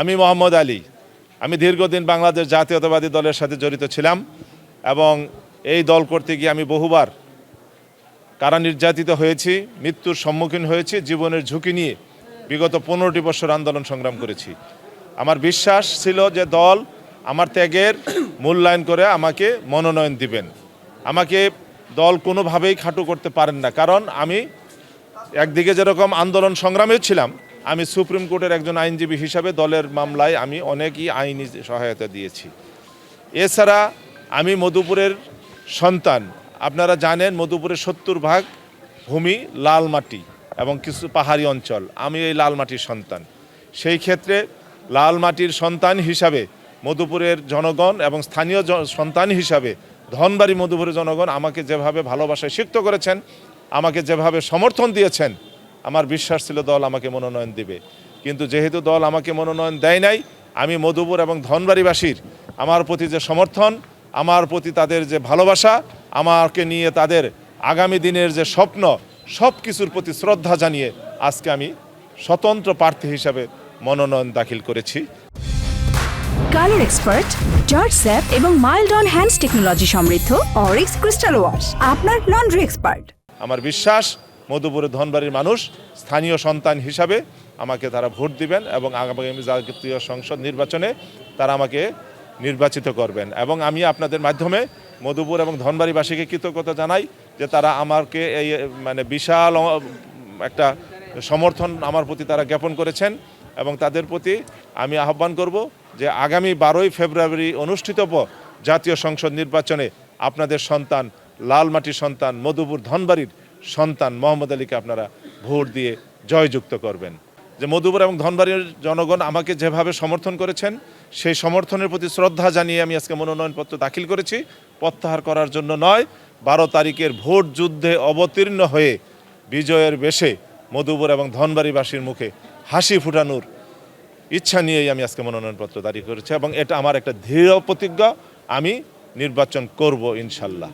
আমি মোহাম্মদ আলী। আমি দীর্ঘদিন বাংলাদেশ জাতীয়তাবাদী দলের সাথে জড়িত ছিলাম এবং এই দল করতে গিয়ে আমি বহুবার কারা নির্যাতিত হয়েছি, মৃত্যুর সম্মুখীন হয়েছি, জীবনের ঝুঁকি নিয়ে বিগত 15টি বছর আন্দোলন সংগ্রাম করেছি। আমার বিশ্বাস ছিল যে দল আমার ত্যাগের মূল্যায়ন করে আমাকে মনোনয়ন দিবেন। আমাকে দল কোনোভাবেই খাটো করতে পারেন না, কারণ আমি একদিকে যেরকম আন্দোলন সংগ্রামে ছিলাম, আমি সুপ্রিম কোর্টের একজন আইনজীবী হিসাবে দলের মামলায় আমি অনেকই আইনি সহায়তা দিয়েছি। এছাড়া আমি মধুপুরের সন্তান। আপনারা জানেন মধুপুরের 70% ভূমি লাল মাটি এবং কিছু পাহাড়ি অঞ্চল। আমি এই লাল মাটির সন্তান। সেই ক্ষেত্রে লাল মাটির সন্তান হিসাবে মধুপুরের জনগণ এবং স্থানীয় সন্তান হিসাবে ধনবাড়ি মধুপুরের জনগণ আমাকে যেভাবে ভালোবাসায় সিক্ত করেছেন, আমাকে যেভাবে সমর্থন দিয়েছেন, আমার বিশ্বাস ছিল দল আমাকে মনোনয়ন দিবে। কিন্তু যেহেতু দল আমাকে মনোনয়ন দেয় নাই, আমি মধুপুর এবং ধনবাড়িবাসীর আমার প্রতি যে সমর্থন, আমার প্রতি তাদের যে ভালোবাসা, আমাকে নিয়ে তাদের আগামী দিনের যে স্বপ্ন, সব কিছুর প্রতি শ্রদ্ধা জানিয়ে আজকে আমি স্বতন্ত্র প্রার্থী হিসাবে মনোনয়ন দাখিল করেছি। কালার এক্সপার্ট, জর্জ স্যাপ এবং মাইল্ড অন হ্যান্ডস টেকনোলজি সমৃদ্ধ অরিক্স ক্রিস্টাল ওয়াশ আপনার লন্ড্রি এক্সপার্ট। আমার বিশ্বাস মধুপুরের ধনবাড়ির মানুষ স্থানীয় সন্তান হিসাবে আমাকে তারা ভোট দিবেন এবং আগামী জাতীয় সংসদ নির্বাচনে তারা আমাকে নির্বাচিত করবেন। এবং আমি আপনাদের মাধ্যমে মধুপুর এবং ধনবাড়িবাসীকে কৃতজ্ঞতা জানাই যে তারা আমাকে এই বিশাল একটা সমর্থন আমার প্রতি তারা জ্ঞাপন করেছেন। এবং তাদের প্রতি আমি আহ্বান করব যে আগামী 12ই ফেব্রুয়ারি অনুষ্ঠিতব্য জাতীয় সংসদ নির্বাচনে আপনাদের সন্তান, লাল মাটির সন্তান, মধুপুর ধনবাড়ির সন্তান মোহাম্মদ আলীকে আপনারা ভোট দিয়ে জয়যুক্ত করবেন। যে মধুপুর এবং ধনবাড়ির জনগণ আমাকে যেভাবে সমর্থন করেছেন, সেই সমর্থনের প্রতি শ্রদ্ধা জানিয়ে আমি আজকে মনোনয়নপত্র দাখিল করেছি। প্রত্যাহার করার জন্য নয়, 12 তারিখের ভোট যুদ্ধে অবতীর্ণ হয়ে বিজয়ের বেশে মধুপুর এবং ধনবাড়িবাসীর মুখে হাসি ফুটানোর ইচ্ছা নিয়েই আমি আজকে মনোনয়নপত্র দাখিল করেছি এবং এটা আমার একটা দৃঢ় প্রতিজ্ঞা, আমি নির্বাচন করব ইনশাল্লাহ।